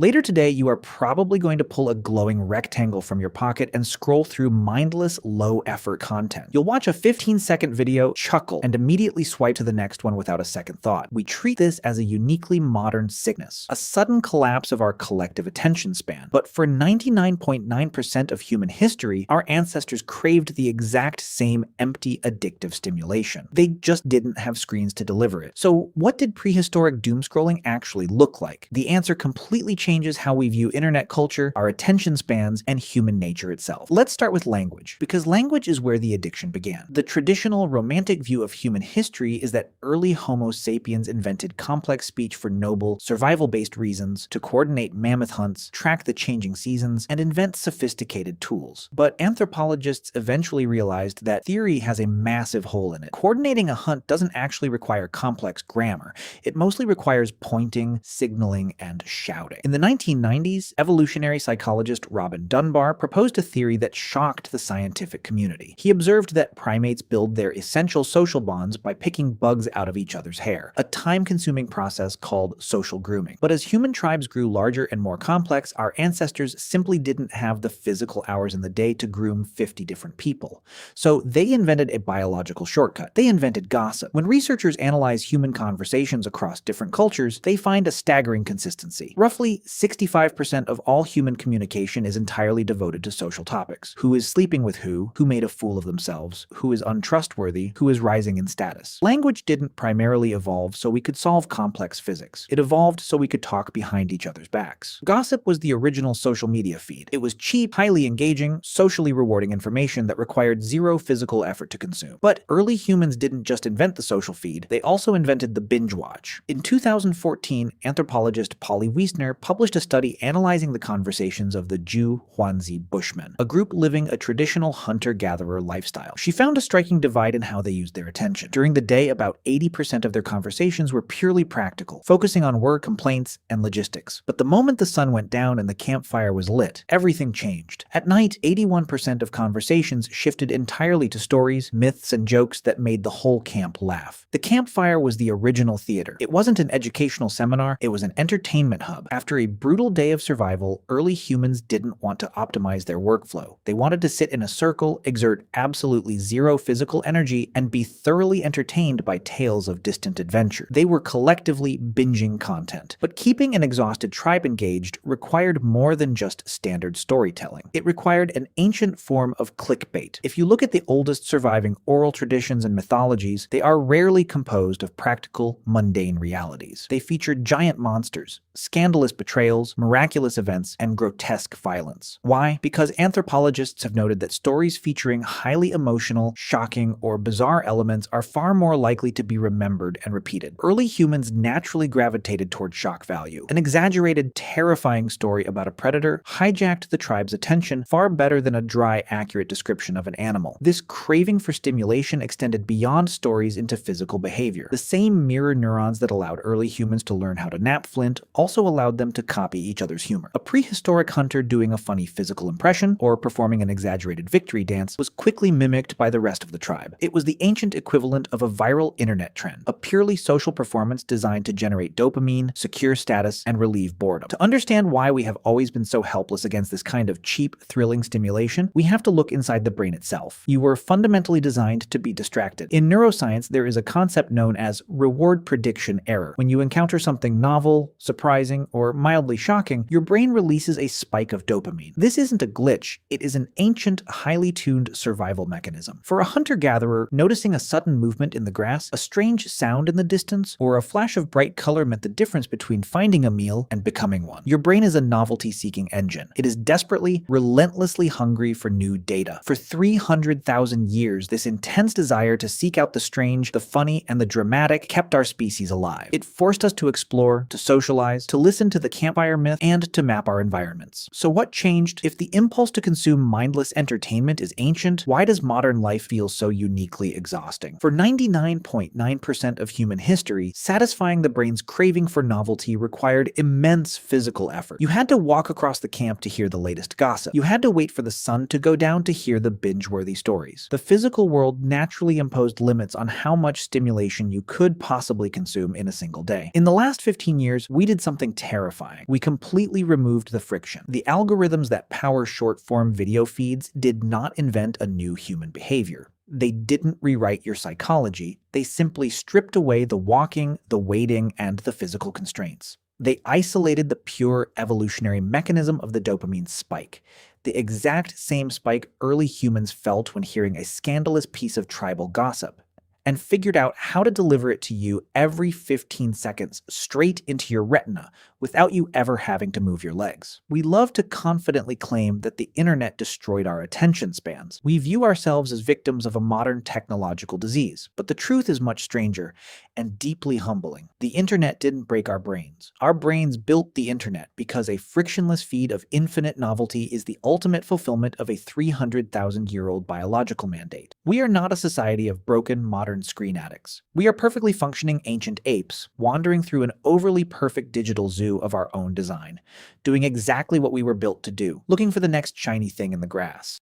Later today, you are probably going to pull a glowing rectangle from your pocket and scroll through mindless, low-effort content. You'll watch a 15-second video, chuckle, and immediately swipe to the next one without a second thought. We treat this as a uniquely modern sickness, a sudden collapse of our collective attention span. But for 99.9% of human history, our ancestors craved the exact same empty, addictive stimulation. They just didn't have screens to deliver it. So what did prehistoric doom scrolling actually look like? The answer completely changes how we view internet culture, our attention spans, and human nature itself. Let's start with language, because language is where the addiction began. The traditional romantic view of human history is that early Homo sapiens invented complex speech for noble, survival-based reasons, to coordinate mammoth hunts, track the changing seasons, and invent sophisticated tools. But anthropologists eventually realized that theory has a massive hole in it. Coordinating a hunt doesn't actually require complex grammar. It mostly requires pointing, signaling, and shouting. In the 1990s, evolutionary psychologist Robin Dunbar proposed a theory that shocked the scientific community. He observed that primates build their essential social bonds by picking bugs out of each other's hair, a time-consuming process called social grooming. But as human tribes grew larger and more complex, our ancestors simply didn't have the physical hours in the day to groom 50 different people. So they invented a biological shortcut. They invented gossip. When researchers analyze human conversations across different cultures, they find a staggering consistency. Roughly 65% of all human communication is entirely devoted to social topics. Who is sleeping with who made a fool of themselves, who is untrustworthy, who is rising in status. Language didn't primarily evolve so we could solve complex physics. It evolved so we could talk behind each other's backs. Gossip was the original social media feed. It was cheap, highly engaging, socially rewarding information that required zero physical effort to consume. But early humans didn't just invent the social feed, they also invented the binge watch. In 2014, anthropologist Polly Wiessner published a study analyzing the conversations of the Jew hoansi Bushmen, a group living a traditional hunter-gatherer lifestyle. She found a striking divide in how they used their attention. During the day, about 80% of their conversations were purely practical, focusing on work, complaints, and logistics. But the moment the sun went down and the campfire was lit, everything changed. At night, 81% of conversations shifted entirely to stories, myths, and jokes that made the whole camp laugh. The campfire was the original theater. It wasn't an educational seminar, it was an entertainment hub. After a brutal day of survival, early humans didn't want to optimize their workflow. They wanted to sit in a circle, exert absolutely zero physical energy, and be thoroughly entertained by tales of distant adventure. They were collectively binging content. But keeping an exhausted tribe engaged required more than just standard storytelling. It required an ancient form of clickbait. If you look at the oldest surviving oral traditions and mythologies, they are rarely composed of practical, mundane realities. They featured giant monsters, scandalous betrayals, miraculous events, and grotesque violence. Why? Because anthropologists have noted that stories featuring highly emotional, shocking, or bizarre elements are far more likely to be remembered and repeated. Early humans naturally gravitated toward shock value. An exaggerated, terrifying story about a predator hijacked the tribe's attention far better than a dry, accurate description of an animal. This craving for stimulation extended beyond stories into physical behavior. The same mirror neurons that allowed early humans to learn how to nap flint also allowed them to copy each other's humor. A prehistoric hunter doing a funny physical impression or performing an exaggerated victory dance was quickly mimicked by the rest of the tribe. It was the ancient equivalent of a viral internet trend, a purely social performance designed to generate dopamine, secure status, and relieve boredom. To understand why we have always been so helpless against this kind of cheap, thrilling stimulation, we have to look inside the brain itself. You were fundamentally designed to be distracted. In neuroscience, there is a concept known as reward prediction error. When you encounter something novel, surprising, or mildly shocking, your brain releases a spike of dopamine. This isn't a glitch, it is an ancient, highly tuned survival mechanism. For a hunter-gatherer, noticing a sudden movement in the grass, a strange sound in the distance, or a flash of bright color meant the difference between finding a meal and becoming one. Your brain is a novelty-seeking engine. It is desperately, relentlessly hungry for new data. For 300,000 years, this intense desire to seek out the strange, the funny, and the dramatic kept our species alive. It forced us to explore, to socialize, to listen to the campfire myth, and to map our environments. So what changed? If the impulse to consume mindless entertainment is ancient, why does modern life feel so uniquely exhausting? For 99.9% of human history, satisfying the brain's craving for novelty required immense physical effort. You had to walk across the camp to hear the latest gossip. You had to wait for the sun to go down to hear the binge-worthy stories. The physical world naturally imposed limits on how much stimulation you could possibly consume in a single day. In the last 15 years, we did something terrifying. terrifying. We completely removed the friction. The algorithms that power short-form video feeds did not invent a new human behavior. They didn't rewrite your psychology. They simply stripped away the walking, the waiting, and the physical constraints. They isolated the pure evolutionary mechanism of the dopamine spike, the exact same spike early humans felt when hearing a scandalous piece of tribal gossip, and figured out how to deliver it to you every 15 seconds straight into your retina without you ever having to move your legs. We love to confidently claim that the internet destroyed our attention spans. We view ourselves as victims of a modern technological disease, but the truth is much stranger and deeply humbling. The internet didn't break our brains. Our brains built the internet because a frictionless feed of infinite novelty is the ultimate fulfillment of a 300,000-year-old biological mandate. We are not a society of broken modern screen addicts. We are perfectly functioning ancient apes, wandering through an overly perfect digital zoo of our own design, doing exactly what we were built to do, looking for the next shiny thing in the grass.